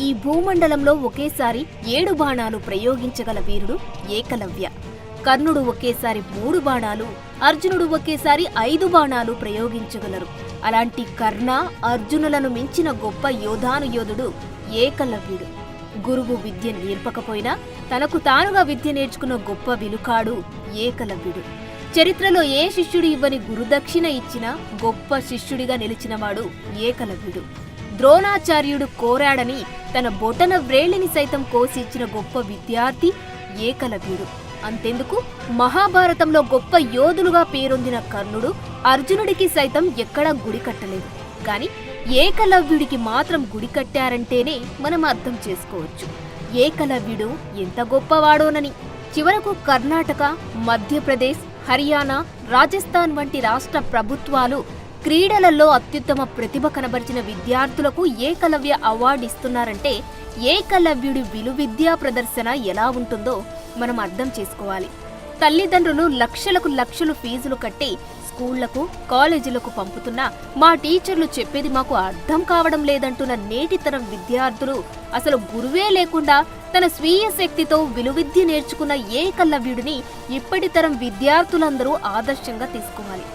ఈ భూమండలంలో ఒకేసారి 7 బాణాలు ప్రయోగించగల వీరుడు ఏకలవ్య. కర్ణుడు ఒకేసారి 3 బాణాలు, అర్జునుడు ఒకేసారి 5 బాణాలు ప్రయోగించగలరు. అలాంటి కర్ణ, అర్జునులను మించిన గొప్ప యోధానుయోధుడు ఏకలవ్యుడు. గురువు విద్య నేర్పకపోయినా తనకు తానుగా విద్య నేర్చుకున్న గొప్ప విలుకాడు ఏకలవ్యుడు. చరిత్రలో ఏ శిష్యుడు ఇవ్వని గురుదక్షిణ ఇచ్చినా గొప్ప శిష్యుడిగా నిలిచినవాడు ఏకలవ్యుడు. ద్రోణాచార్యుడు కోరాడని తన బొటన వ్రేళ్లిని సైతం కోసి ఇచ్చిన గొప్ప విద్యార్థి ఏకలవ్యుడు. అంతెందుకు, మహాభారతంలో గొప్ప యోధులుగా పేరొందిన కర్ణుడు అర్జునుడికి సైతం ఎక్కడా గుడి కట్టలేదు. కాని ఏకలవ్యుడికి మాత్రం గుడి కట్టారంటేనే మనం అర్థం చేసుకోవచ్చు ఏకలవ్యుడు ఎంత గొప్పవాడోనని. చివరకు కర్ణాటక, మధ్యప్రదేశ్, హర్యానా, రాజస్థాన్ వంటి రాష్ట్ర ప్రభుత్వాలు క్రీడలలో అత్యుత్తమ ప్రతిభ కనబరిచిన విద్యార్థులకు ఏకలవ్య అవార్డు ఇస్తున్నారంటే ఏకలవ్యుడి విలువిద్యా ప్రదర్శన ఎలా ఉంటుందో మనం అర్థం చేసుకోవాలి. తల్లిదండ్రులు లక్షలకు లక్షలు ఫీజులు కట్టి స్కూళ్లకు, కాలేజీలకు పంపుతున్నా మా టీచర్లు చెప్పేది మాకు అర్థం కావడం లేదంటున్న నేటితరం విద్యార్థులు అసలు గురువే లేకుండా తన స్వీయ శక్తితో విలువిద్య నేర్చుకున్న ఏకలవ్యుడిని ఇప్పటితరం విద్యార్థులందరూ ఆదర్శంగా తీసుకోవాలి.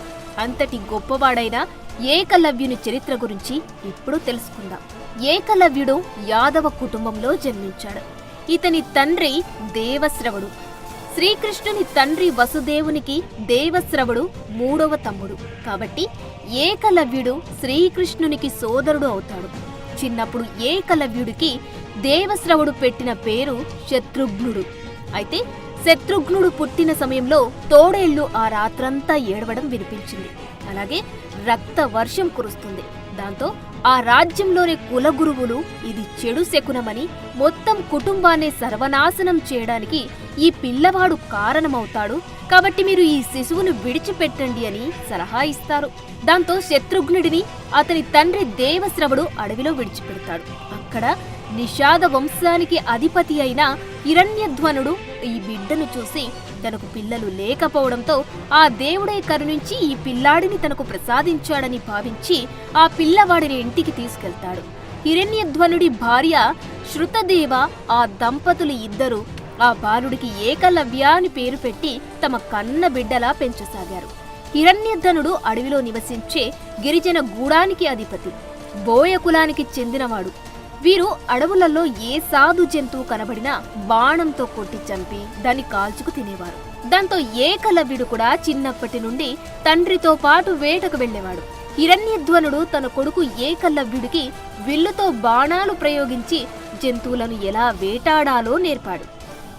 అంతటి గొప్పవాడైన ఏకలవ్యుని చరిత్ర గురించి ఇప్పుడు తెలుసుకుందాం. ఏకలవ్యుడు యాదవ కుటుంబంలో జన్మించాడు. ఇతని తండ్రి దేవశ్రవుడు. శ్రీకృష్ణుని తండ్రి వసుదేవునికి దేవశ్రవుడు 3వ తమ్ముడు. కాబట్టి ఏకలవ్యుడు శ్రీకృష్ణునికి సోదరుడు అవుతాడు. చిన్నప్పుడు ఏకలవ్యుడికి దేవశ్రవుడు పెట్టిన పేరు శత్రుఘ్నుడు. అయితే శత్రుఘ్నుడు పుట్టిన సమయంలో తోడేళ్లు ఆ రాత్రంతా ఏడవడం వినిపించింది. అలాగే రక్త వర్షం కురుస్తుంది. దాంతో ఆ రాజ్యంలోని కులగురువులు ఇది చెడు శకునమని మొత్తం కుటుంబాన్ని సర్వనాశనం చేయడానికి ఈ పిల్లవాడు కారణమవుతాడు, కాబట్టి మీరు ఈ శిశువును విడిచిపెట్టండి అని సలహా ఇస్తారు. దాంతో శత్రుఘ్నుడిని అతని తండ్రి దేవశ్రవుడు అడవిలో విడిచిపెడతాడు. అక్కడ నిషాద వంశానికి అధిపతి అయిన హిరణ్యధ్వనుడు ఈ బిడ్డను చూసి తనకు పిల్లలు లేకపోవడంతో ఆ దేవుడే కరుణించి ఈ పిల్లాడిని తనకు ప్రసాదించాడని భావించి ఆ పిల్లవాడిని ఇంటికి తీసుకెళ్తాడు. హిరణ్యధ్వనుడి భార్య శృతదేవ, ఆ దంపతులు ఇద్దరు ఆ బాలుడికి ఏకలవ్య అని పేరు పెట్టి తమ కన్న బిడ్డలా పెంచసాగారు. హిరణ్యధనుడు అడవిలో నివసించే గిరిజన గూడానికి అధిపతి, బోయ కులానికి చెందినవాడు. వీరు అడవులలో ఏ సాధు జంతువు కనబడినా బాణంతో కొట్టి చంపి దాన్ని కాల్చుకు తినేవారు. దాంతో ఏకలవ్యుడు కూడా చిన్నప్పటి నుండి తండ్రితో పాటు వేటకు వెళ్లేవాడు. హిరణ్యధ్వనుడు తన కొడుకు ఏకలవ్యుడికి విల్లుతో బాణాలు ప్రయోగించి జంతువులను ఎలా వేటాడాలో నేర్పాడు.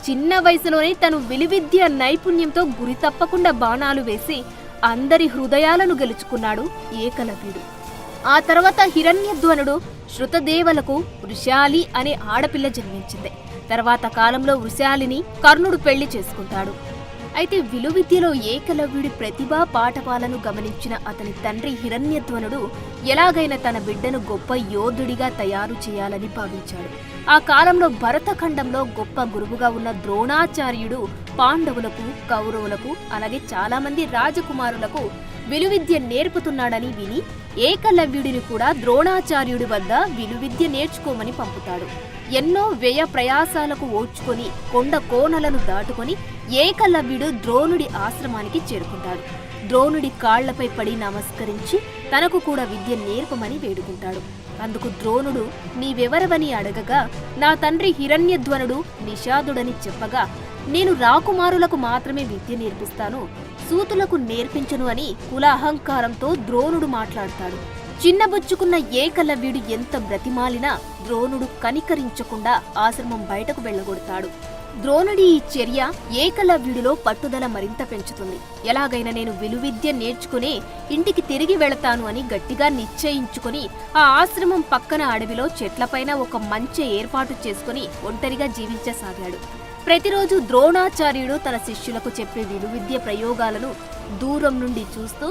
చిన్న వయసులోనే తను విలువిద్య నైపుణ్యంతో గురి తప్పకుండా బాణాలు వేసి అందరి హృదయాలను గెలుచుకున్నాడు ఏకలవ్యుడు. ఆ తర్వాత హిరణ్యధ్వనుడు శృతదేవలకు వృషాలి అనే ఆడపిల్ల జన్మించింది. తర్వాత కాలంలో వృషాలిని కర్ణుడు పెళ్లి చేసుకుంటాడు. అయితే విలువిద్యలో ఏకలవ్యుడి ప్రతిభా పాఠవాలను గమనించిన అతని తండ్రి హిరణ్యధ్వనుడు ఎలాగైనా తన బిడ్డను గొప్ప యోధుడిగా తయారు చేయాలని భావించాడు. ఆ కాలంలో భరతఖండంలో గొప్ప గురువుగా ఉన్న ద్రోణాచార్యుడు పాండవులకు, కౌరవులకు, అలాగే చాలా మంది రాజకుమారులకు విలువిద్య నేర్పుతున్నాడని విని ఏకలవ్యుడిని కూడా ద్రోణాచార్యుడి వద్ద విలువిద్య నేర్చుకోమని పంపుతాడు. ఎన్నో వ్యయ ప్రయాసాలకు ఓర్చుకొని కొండ కోనలను దాటుకొని ఏకలవ్యుడు ద్రోణుడి ఆశ్రమానికి చేరుకుంటాడు. ద్రోణుడి కాళ్లపై పడి నమస్కరించి తనకు కూడా విద్య నేర్పమని వేడుకుంటాడు. అందుకు ద్రోణుడు నీవెవరవని అడగగా నా తండ్రి హిరణ్యధ్వనుడు నిషాదుడని చెప్పగా నేను రాకుమారులకు మాత్రమే విద్య నేర్పిస్తాను, సూతులకు నేర్పించను అని కుల అహంకారంతో ద్రోణుడు మాట్లాడతాడు. చిన్నబుచ్చుకున్న ఏకలవ్యుడు ఎంత బ్రతిమాలినా ద్రోణుడు కనికరించకుండా ఆశ్రమం బయటకు వెళ్లగొడతాడు. ద్రోణుడి ఈ చర్య ఏకలవ్యుడిలో పట్టుదల మరింత పెంచుతుంది. ఎలాగైనా నేను విలువిద్య నేర్చుకుని ఇంటికి తిరిగి వెళతాను అని గట్టిగా నిశ్చయించుకుని ఆ ఆశ్రమం పక్కన అడవిలో చెట్లపైన ఒక మంచె ఏర్పాటు చేసుకుని ఒంటరిగా జీవించసాగాడు. ప్రతిరోజు ద్రోణాచార్యుడు తన శిష్యులకు చెప్పే విలువిద్య ప్రయోగాలను దూరం నుండి చూస్తూ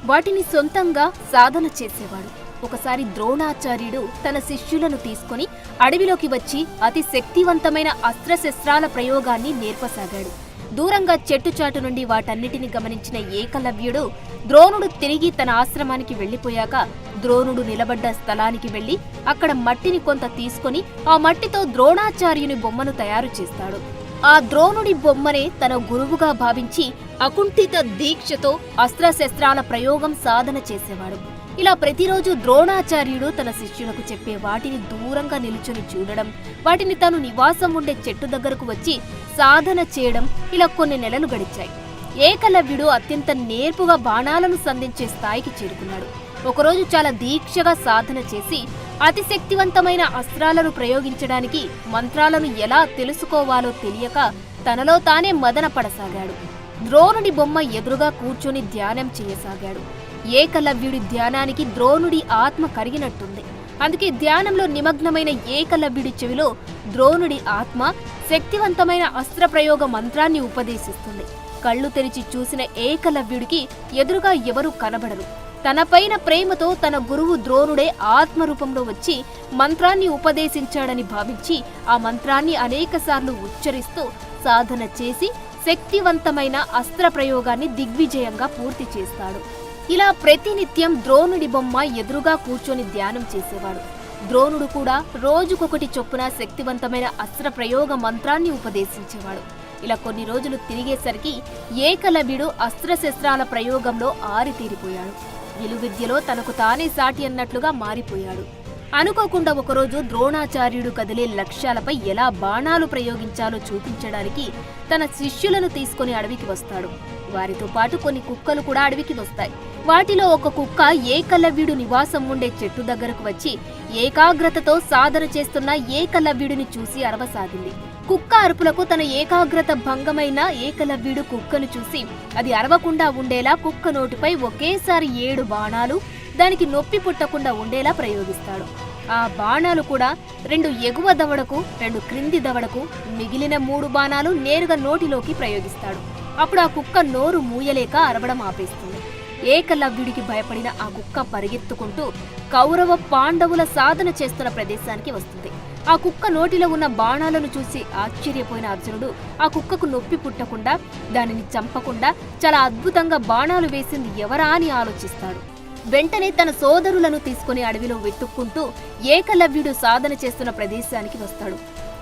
వాటిని సొంతంగా సాధన చేసేవాడు. ఒకసారి ద్రోణాచార్యుడు తన శిష్యులను తీసుకుని అడవిలోకి వచ్చి అతి శక్తివంతమైన అస్త్రశస్త్రాల ప్రయోగాన్ని నేర్పసాగాడు. దూరంగా చెట్టుచాటు నుండి వాటన్నిటిని గమనించిన ఏకలవ్యుడు ద్రోణుడు తిరిగి తన ఆశ్రమానికి వెళ్లిపోయాక ద్రోణుడు నిలబడ్డ స్థలానికి వెళ్లి అక్కడ మట్టిని కొంత తీసుకొని ఆ మట్టితో ద్రోణాచార్యుని బొమ్మను తయారు చేస్తాడు. ఆ ద్రోణుడి బొమ్మనే తన గురువుగా భావించి అకుంఠిత దీక్షతో అస్త్రశస్త్రాల ప్రయోగం సాధన చేసేవాడు. ఇలా ప్రతిరోజు ద్రోణాచార్యుడు తన శిష్యులకు చెప్పే వాటిని దూరంగా నిలుచుని చూడడం, వాటిని తాను నివాసం ఉండే చెట్టు దగ్గరకు వచ్చి సాధన చేయడం, ఇలా కొన్ని నెలలు గడిచాయి. ఏకలవ్యుడు అత్యంత నేర్పుగా బాణాలను సంధించే స్థాయికి చేరుకున్నాడు. ఒకరోజు చాలా దీక్షగా సాధన చేసి అతి శక్తివంతమైన అస్త్రాలను ప్రయోగించడానికి మంత్రాలను ఎలా తెలుసుకోవాలో తెలియక తనలో తానే మదన పడసాగాడు. ద్రోణుడి బొమ్మ ఎదురుగా కూర్చొని ధ్యానం చేయసాగాడు. ఏకలవ్యుడి ధ్యానానికి ద్రోణుడి ఆత్మ కరిగినట్టుంది. అందుకే ధ్యానంలో నిమగ్నమైన ఏకలవ్యుడి చెవిలో ద్రోణుడి ఆత్మ శక్తివంతమైన అస్త్రప్రయోగ మంత్రాన్ని ఉపదేశిస్తుంది. కళ్ళు తెరిచి చూసిన ఏకలవ్యుడికి ఎదురుగా ఎవరూ కనబడరు. తనపైన ప్రేమతో తన గురువు ద్రోణుడే ఆత్మరూపంలో వచ్చి మంత్రాన్ని ఉపదేశించాడని భావించి ఆ మంత్రాన్ని అనేకసార్లు ఉచ్చరిస్తూ సాధన చేసి శక్తివంతమైన అస్త్ర ప్రయోగాన్ని దిగ్విజయంగా పూర్తి చేస్తాడు. ఇలా ప్రతినిత్యం ద్రోణుడి బొమ్మ ఎదురుగా కూర్చొని ధ్యానం చేసేవాడు. ద్రోణుడు కూడా రోజుకొకటి చొప్పున శక్తివంతమైన అస్త్ర ప్రయోగ మంత్రాన్ని ఉపదేశించేవాడు. ఇలా కొన్ని రోజులు తిరిగేసరికి ఏకలవ్యుడు అస్త్రశస్త్రాల ప్రయోగంలో ఆరితేరిపోయాడు. విలువిద్యలో తనకు తానే సాటి అన్నట్లుగా మారిపోయాడు. అనుకోకుండా ఒకరోజు ద్రోణాచార్యుడు కదిలే లక్ష్యాలపై ఎలా బాణాలు ప్రయోగించాలో చూపించడానికి తన శిష్యులను తీసుకుని అడవికి వస్తాడు. వారితో పాటు కొన్ని కుక్కలు కూడా అడవికి వస్తాయి. వాటిలో ఒక కుక్క ఏకలవ్యుడు నివాసం ఉండే చెట్టు దగ్గరకు వచ్చి ఏకాగ్రతతో సాధన చేస్తున్న ఏకలవ్యుడిని చూసి అరవసాగింది. కుక్క అరుపులకు తన ఏకాగ్రత భంగమైన ఏకలవ్యుడు కుక్కను చూసి అది అరవకుండా ఉండేలా కుక్క నోటిపై ఒకేసారి 7 బాణాలు దానికి నొప్పి పుట్టకుండా ఉండేలా ప్రయోగిస్తాడు. ఆ బాణాలు కూడా 2 ఎగువ దవడకు, 2 క్రింది దవడకు, మిగిలిన 3 బాణాలు నేరుగా నోటిలోకి ప్రయోగిస్తాడు. అప్పుడు ఆ కుక్క నోరు మూయలేక అరవడం ఆపేస్తుంది. ఏకలవ్యుడికి భయపడిన ఆ కుక్క పరిగెత్తుకుంటూ కౌరవ పాండవుల సాధన చేస్తున్న ప్రదేశానికి వస్తుంది. ఆ కుక్క నోటిలో ఉన్న బాణాలను చూసి ఆశ్చర్యపోయిన అర్జునుడు ఆ కుక్కకు నొప్పి పుట్టకుండా, దానిని చంపకుండా చాలా అద్భుతంగా బాణాలు వేసింది ఎవరా అని ఆలోచిస్తాడు. వెంటనే తన సోదరులను తీసుకుని అడవిలో వెతుక్కుంటూ ఏకలవ్యుడు సాధన చేస్తున్న ప్రదేశానికి వస్తాడు.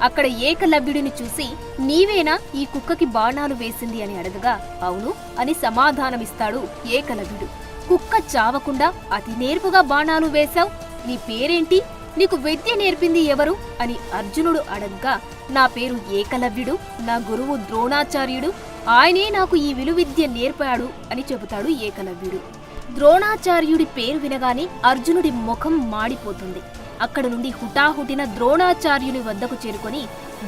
అక్కడ ఏకలవ్యుడిని చూసి నీవేనా ఈ కుక్కకి బాణాలు వేసింది అని అడగగా అవును అని సమాధానమిస్తాడు ఏకలవ్యుడు. కుక్క చావకుండా అతి నేర్పుగా బాణాలు వేశావు, నీ పేరేంటి, నీకు విద్య నేర్పింది ఎవరు అని అర్జునుడు అడగ్గా నా పేరు ఏకలవ్యుడు, నా గురువు ద్రోణాచార్యుడు, ఆయనే నాకు ఈ విలువిద్య నేర్పాడు అని చెబుతాడు ఏకలవ్యుడు. ద్రోణాచార్యుడి పేరు వినగానే అర్జునుడి ముఖం మాడిపోతుంది. అక్కడ నుండి హుటాహుటిన ద్రోణాచార్యుని వద్దకు చేరుకొని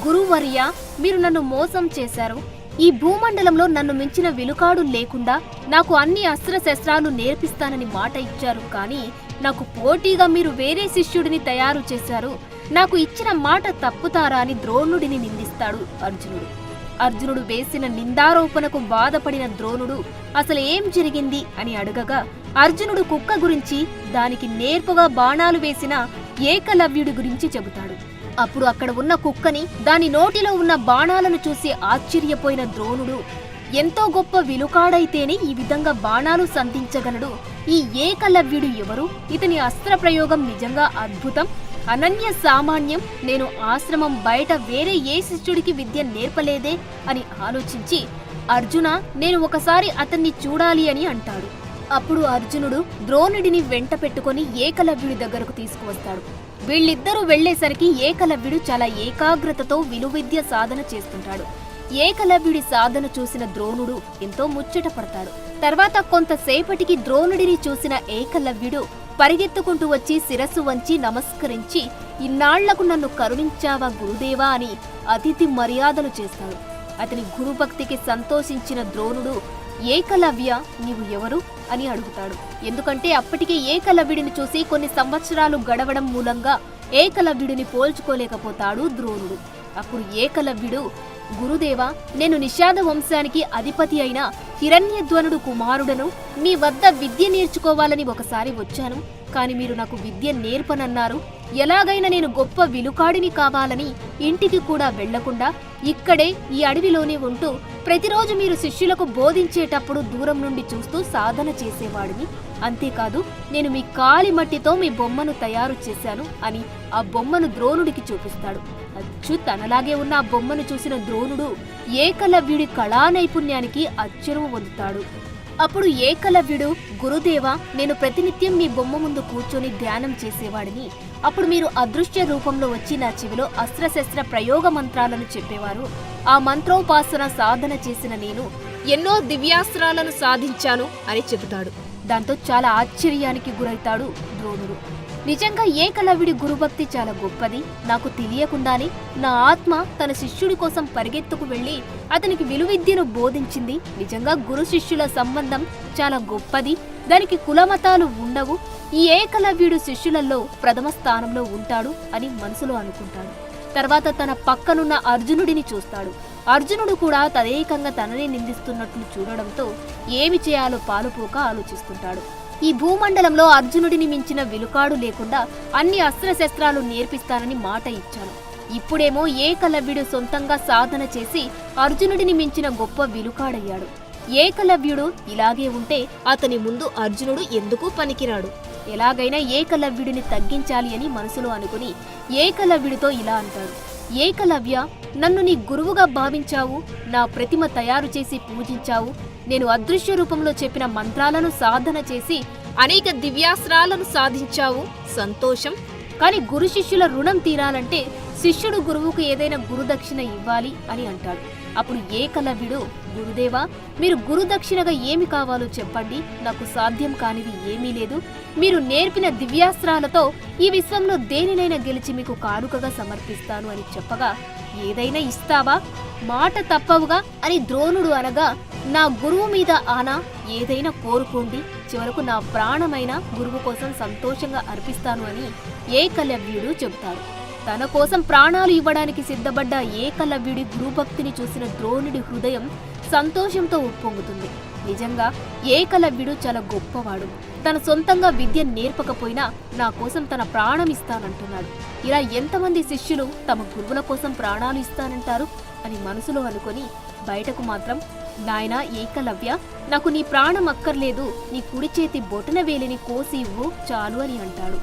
గురువర్య, మీరు నన్ను మోసం చేశారు. ఈ భూమండలంలో నన్ను మించిన విలుకాడు లేకుండా నాకు అన్ని అస్త్రశస్త్రాలు నేర్పిస్తానని మాట ఇచ్చారు. కానీ నాకు పోటీగా మీరు వేరే శిష్యుడిని తయారు చేశారు. నాకు ఇచ్చిన మాట తప్పుతారా అని ద్రోణుడిని నిందిస్తాడు అర్జునుడు. అర్జునుడు వేసిన నిందారోపణకు బాధపడిన ద్రోణుడు అసలు ఏం జరిగింది అని అడగగా అర్జునుడు కుక్క గురించి, దానికి నేర్పుగా బాణాలు వేసిన ఏకలవ్యుడి గురించి చెబుతాడు. అప్పుడు అక్కడ ఉన్న కుక్కని, దాని నోటిలో ఉన్న బాణాలను చూసి ఆశ్చర్యపోయిన ద్రోణుడు ఎంతో గొప్ప విలుకాడైతేనే ఈ విధంగా బాణాలు సంధించగలడు, ఈ ఏకలవ్యుడు ఎవరు, ఇతని అస్త్ర ప్రయోగం నిజంగా అద్భుతం, అనన్య సామాన్యం, నేను ఆశ్రమం బయట వేరే ఏ శిష్యుడికి విద్య నేర్పలేదే అని ఆలోచించి అర్జున, నేను ఒకసారి అతన్ని చూడాలి అని అంటాడు. అప్పుడు అర్జునుడు ద్రోణుడిని వెంట పెట్టుకుని ఏకలవ్యుడి దగ్గరకు తీసుకువస్తాడు. వీళ్ళిద్దరూ వెళ్లేసరికి ఏకలవ్యుడు చాలా ఏకాగ్రతతో విలువిద్య సాధన చేస్తుంటాడు. ఏకలవ్యుడి సాధన చూసిన ద్రోణుడు ఎంతో ముచ్చట పడతాడు. తర్వాత కొంతసేపటికి ద్రోణుడిని చూసిన ఏకలవ్యుడు పరిగెత్తుకుంటూ వచ్చి శిరస్సు వంచి నమస్కరించి ఇన్నాళ్లకు నన్ను కరుణించావా గురుదేవా అని అతిథి మర్యాదలు చేస్తాడు. అతని గురుభక్తికి సంతోషించిన ద్రోణుడు ఏకలవ్య, నీవు ఎవరు అని అడుగుతాడు. ఎందుకంటే అప్పటికే ఏకలవ్యుడిని చూసి కొన్ని సంవత్సరాలు గడవడం మూలంగా ఏకలవ్యుడిని పోల్చుకోలేకపోతాడు ద్రోణుడు. అప్పుడు ఏకలవ్యుడు, గురుదేవా, నేను నిషాద వంశానికి అధిపతి అయిన హిరణ్యధ్వనుడు కుమారుడను, మీ వద్ద విద్య నేర్చుకోవాలని ఒకసారి వచ్చాను. కాని మీరు నాకు విద్య నేర్పనన్నారు. ఎలాగైనా నేను గొప్ప విలుకాడిని కావాలని ఇంటికి కూడా వెళ్లకుండా ఇక్కడే ఈ అడవిలోనే ఉంటూ ప్రతిరోజు మీరు శిష్యులకు బోధించేటప్పుడు దూరం నుండి చూస్తూ సాధన చేసేవాడిని. అంతేకాదు నేను మీ కాలి మట్టితో మీ బొమ్మను తయారు చేశాను అని ఆ బొమ్మను ద్రోణుడికి చూపిస్తాడు. అచ్చు తనలాగే ఉన్న ఆ బొమ్మను చూసిన ద్రోణుడు ఏకలవ్యుడి కళా నైపుణ్యానికి అచ్చరువు పొందుతాడు. అప్పుడు ఏకలవ్యుడు, గురుదేవా, నేను ప్రతినిత్యం మీ బొమ్మ ముందు కూర్చొని ధ్యానం చేసేవాడిని. అప్పుడు మీరు అదృశ్య రూపంలో వచ్చి నా చెవిలో అస్త్రశస్త్ర ప్రయోగ మంత్రాలను చెప్పేవారు. ఆ మంత్రోపాసన సాధన చేసిన నేను ఎన్నో దివ్యాస్త్రాలను సాధించాను అని చెబుతాడు. దాంతో చాలా ఆశ్చర్యానికి గురైతాడు ద్రోణుడు. నిజంగా ఏకలవ్యుడి గురుభక్తి చాలా గొప్పది. నాకు తెలియకుండానే నా ఆత్మ తన శిష్యుడి కోసం పరిగెత్తుకు వెళ్లి అతనికి విలువిద్యను బోధించింది. నిజంగా గురు శిష్యుల సంబంధం చాలా గొప్పది. దానికి కులమతాలు ఉండవు. ఈ ఏకలవ్యుడు శిష్యులలో ప్రథమ స్థానంలో ఉంటాడు అని మనసులో అనుకుంటాడు. తర్వాత తన పక్కనున్న అర్జునుడిని చూస్తాడు. అర్జునుడు కూడా తదేకంగా తననే నిందిస్తున్నట్లు చూడడంతో ఏమి చేయాలో పాలుపోక ఆలోచిస్తుంటాడు. ఈ భూమండలంలో అర్జునుడిని మించిన విలుకాడు లేకుండా అన్ని అస్త్రశస్త్రాలు నేర్పిస్తానని మాట ఇచ్చాను. ఇప్పుడేమో ఏకలవ్యుడు సొంతంగా సాధన చేసి అర్జునుడిని మించిన గొప్ప విలుకాడయ్యాడు. ఏకలవ్యుడు ఇలాగే ఉంటే అతని ముందు అర్జునుడు ఎందుకు పనికిరాడు. ఎలాగైనా ఏకలవ్యుడిని తగ్గించాలి అని మనసులో అనుకుని ఏకలవ్యుడితో ఇలా అంటాడు. ఏకలవ్య, నన్ను నీ గురువుగా భావించావు. నా ప్రతిమ తయారు చేసి పూజించావు. నేను అదృశ్య రూపంలో చెప్పిన మంత్రాలను సాధన చేసి అనేక దివ్యాస్త్రాలను సాధించావు. సంతోషం. కాని గురు శిష్యుల రుణం తీరాలంటే శిష్యుడు గురువుకు ఏదైనా గురుదక్షిణ ఇవ్వాలి అని అంటాడు. అప్పుడు ఏకలవ్యుడు, గురుదేవా, మీరు గురుదక్షిణగా ఏమి కావాలో చెప్పండి. నాకు సాధ్యం కానిది ఏమీ లేదు. మీరు నేర్పిన దివ్యాస్త్రాలతో ఈ విశ్వంలో దేనినైనా గెలిచి మీకు కానుకగా సమర్పిస్తాను అని చెప్పగా, ఏదైనా ఇస్తావా? మాట తప్పవుగా అని ద్రోణుడు అనగా, నా గురువు మీద ఆనా, ఏదైనా కోరుకోండి. చివరకు నా ప్రాణమైన గురువు కోసం సంతోషంగా అర్పిస్తాను అని ఏకలవ్యుడు చెబుతాడు. తన కోసం ప్రాణాలు ఇవ్వడానికి సిద్ధపడ్డ ఏకలవ్యుడి గురుభక్తిని చూసిన ద్రోణుడి హృదయం సంతోషంతో ఉప్పొంగుతుంది. నిజంగా ఏకలవ్యుడు చాలా గొప్పవాడు. తన సొంతంగా విద్య నేర్పకపోయినా నా కోసం తన ప్రాణం ఇస్తానంటున్నాడు. ఇలా ఎంతమంది శిష్యులు తమ గురువుల కోసం ప్రాణాలు ఇస్తానంటారు అని మనసులో అనుకొని బయటకు మాత్రం, నాయనా ఏకలవ్య, నాకు నీ ప్రాణం అక్కర్లేదు. నీ కుడి చేతి బొటన వేలిని కోసి ఇవ్వు చాలు అని అంటాడు.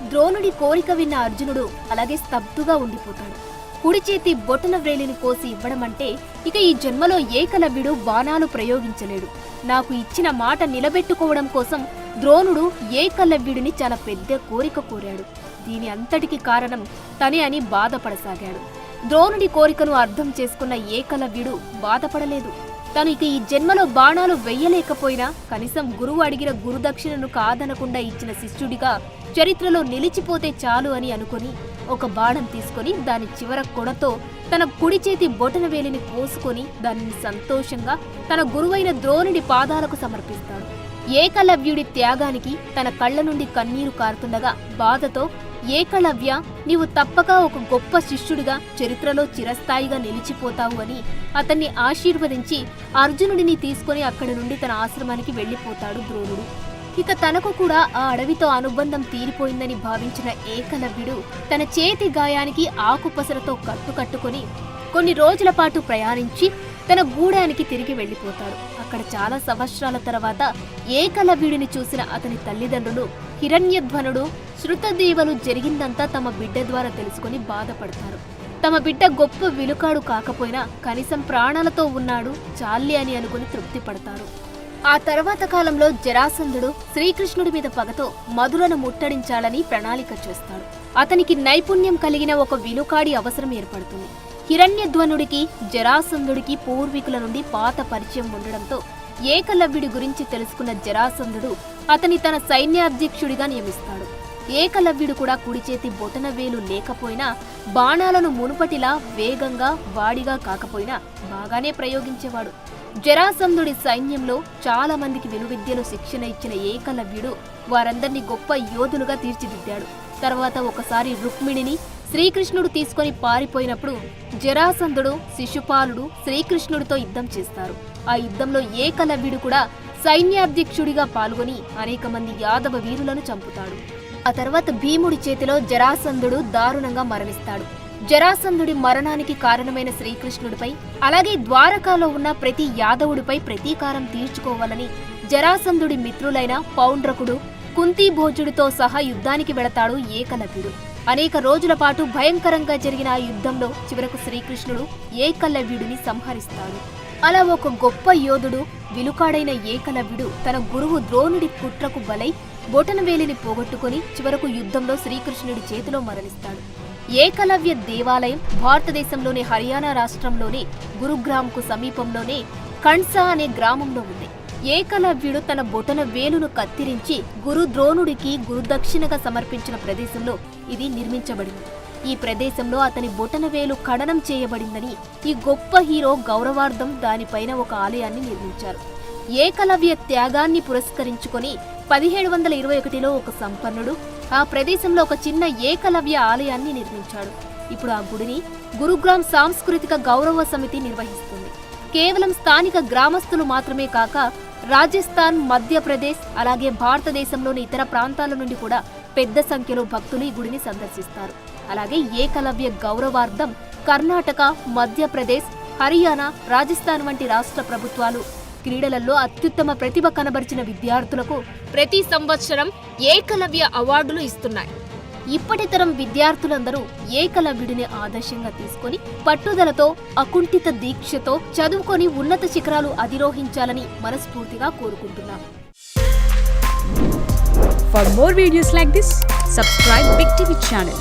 ద్రోణుడి కోరిక విన్న అర్జునుడు అలాగే స్తబ్దుగా ఉండిపోతాడు. కుడి చేతి బొటన వ్రేలిని కోసి ఇవ్వడం అంటే ఇక ఈ జన్మలో ఏకలవ్యుడు బాణాలు ప్రయోగించలేడు. నాకు ఇచ్చిన మాట నిలబెట్టుకోవడం కోసం ద్రోణుడు ఏకలవ్యుడిని చాలా పెద్ద కోరిక కోరాడు. దీని అంతటికి కారణం తనే అని బాధపడసాగాడు. ద్రోణుడి కోరికను అర్థం చేసుకున్న ఏకలవ్యుడు బాధపడలేదు. తను ఇక ఈ జన్మలో బాణాలు వెయ్యలేకపోయినా కనీసం గురువు అడిగిన గురుదక్షిణను కాదనకుండా ఇచ్చిన శిష్యుడిగా చరిత్రలో నిలిచిపోతే చాలు అని అనుకుని ఒక బాణం తీసుకుని దాని చివర కొనతో తన కుడి చేతి బొటన వేలిని కోసుకొని దానిని సంతోషంగా తన గురువైన ద్రోణుడి పాదాలకు సమర్పిస్తాడు. ఏకలవ్యుడి త్యాగానికి తన కళ్ళ నుండి కన్నీరు కారుతుండగా బాధతో, ఏకలవ్య, నీవు తప్పక ఒక గొప్ప శిష్యుడిగా చరిత్రలో చిరస్థాయిగా నిలిచిపోతావు అని అతన్ని ఆశీర్వదించి అర్జునుడిని తీసుకుని అక్కడి నుండి తన ఆశ్రమానికి వెళ్లిపోతాడు ద్రోణుడు. ఇక తనకు కూడా ఆ అడవితో అనుబంధం తీరిపోయిందని భావించిన ఏకలవ్యుడు తన చేతి గాయానికి ఆకుపసరతో కట్టుకొని కొన్ని రోజుల పాటు ప్రయాణించి తన గూడానికి తిరిగి వెళ్లిపోతాడు. అక్కడ చాలా సంవత్సరాల తర్వాత ఏకలవ్యుడిని చూసిన అతని తల్లిదండ్రులు హిరణ్యధ్వనుడు, శృతదేవలు జరిగిందంతా తమ బిడ్డ ద్వారా తెలుసుకుని బాధపడతారు. తమ బిడ్డ గొప్ప విలుకాడు కాకపోయినా కనీసం ప్రాణాలతో ఉన్నాడు చాల్లి అని అనుకుని తృప్తి పడతారు. ఆ తర్వాత కాలంలో జరాసంధుడు శ్రీకృష్ణుడి మీద పగతో మధురను ముట్టడించాలని ప్రణాళిక చేస్తాడు. అతనికి నైపుణ్యం కలిగిన ఒక విలుకాడి అవసరం ఏర్పడుతుంది. హిరణ్యధ్వనుడికి జరాసంధుడికి పూర్వీకుల నుండి పాత పరిచయం ఉండడంతో ఏకలవ్యుడి గురించి తెలుసుకున్న జరాసంధుడు అతని తన సైన్యాధ్యక్షుడిగా నియమిస్తాడు. ఏకలవ్యుడు కూడా కుడి చేతి బొటన వేలు లేకపోయినా బాణాలను మునుపటిలా వేగంగా వాడిగా కాకపోయినా బాగానే ప్రయోగించేవాడు. జరాసంధుడి సైన్యంలో చాలా మందికి విలువిద్యలో శిక్షణ ఇచ్చిన ఏకలవ్యుడు వారందరినీ గొప్ప యోధులుగా తీర్చిదిద్దాడు. తర్వాత ఒకసారి రుక్మిణిని శ్రీకృష్ణుడు తీసుకొని పారిపోయినప్పుడు జరాసంధుడు, శిశుపాలుడు శ్రీకృష్ణుడితో యుద్ధం చేస్తారు. ఆ యుద్ధంలో ఏకలవ్యుడు కూడా సైన్యాధ్యక్షుడిగా పాల్గొని అనేక మంది యాదవ వీరులను చంపుతాడు. ఆ తర్వాత భీముడి చేతిలో జరాసంధుడు దారుణంగా మరణిస్తాడు. జరాసంధుడి మరణానికి కారణమైన శ్రీకృష్ణుడిపై అలాగే ద్వారకాలో ఉన్న ప్రతి యాదవుడిపై ప్రతీకారం తీర్చుకోవాలని జరాసంధుడి మిత్రులైన పౌండ్రకుడు, కుంతీభోజుడితో సహా యుద్ధానికి వెళతాడు ఏకలవ్యుడు. అనేక రోజుల పాటు భయంకరంగా జరిగిన ఆ యుద్ధంలో చివరకు శ్రీకృష్ణుడు ఏకలవ్యుడిని సంహరిస్తాడు. అలా ఒక గొప్ప యోధుడు, విలుకాడైన ఏకలవ్యుడు తన గురువు ద్రోణుడి కుట్రకు బలై బొటనవేలిని పోగొట్టుకుని చివరకు యుద్ధంలో శ్రీకృష్ణుడి చేతిలో మరణిస్తాడు. ఏకలవ్య దేవాలయం భారతదేశంలోని హర్యానా రాష్ట్రంలోని గురుగ్రామ్కు సమీపంలోనే కణ్సా అనే గ్రామంలో ఉంది. ఏకలవ్యుడు తన బొటన వేలును కత్తిరించి గురు ద్రోణుడికి గురుదక్షిణగా సమర్పించిన ప్రదేశంలో ఇది నిర్మించబడింది. ఈ ప్రదేశంలో అతని బొటనవేలు ఖననం చేయబడిందని ఈ గొప్ప హీరో గౌరవార్థం దానిపైన ఒక ఆలయాన్ని నిర్మించారు. ఏకలవ్య త్యాగాన్ని పురస్కరించుకొని 1721లో ఒక సంపన్నుడు ఆ ప్రదేశంలో ఒక చిన్న ఏకలవ్య ఆలయాన్ని నిర్మించాడు. ఇప్పుడు ఆ గుడిని గురుగ్రామ్ సాంస్కృతిక గౌరవ సమితి నిర్వహిస్తుంది. కేవలం స్థానిక గ్రామస్తులు మాత్రమే కాక రాజస్థాన్, మధ్యప్రదేశ్ అలాగే భారతదేశంలోని ఇతర ప్రాంతాల నుండి కూడా పెద్ద సంఖ్యలో భక్తులు ఈ గుడిని సందర్శిస్తారు. అలాగే ఏకలవ్య గౌరవార్థం కర్ణాటక, మధ్యప్రదేశ్, హర్యానా, రాజస్థాన్ వంటి రాష్ట్ర ప్రభుత్వాలు క్రీడలలో అత్యుత్తమ ప్రతిభ కనబరిచిన విద్యార్థులకు ప్రతి సంవత్సరం ఏకలవ్య అవార్డులు ఇస్తున్నాయి. ఇప్పటి తరం విద్యార్థులందరూ ఏకలవ్యుడిని ఆదర్శంగా తీసుకొని పట్టుదలతో, అకుంఠిత దీక్షతో చదువుకొని ఉన్నత శిఖరాలు అధిరోహించాలని మనస్ఫూర్తిగా కోరుకుంటున్నాం. For more videos like this, subscribe Big TV channel.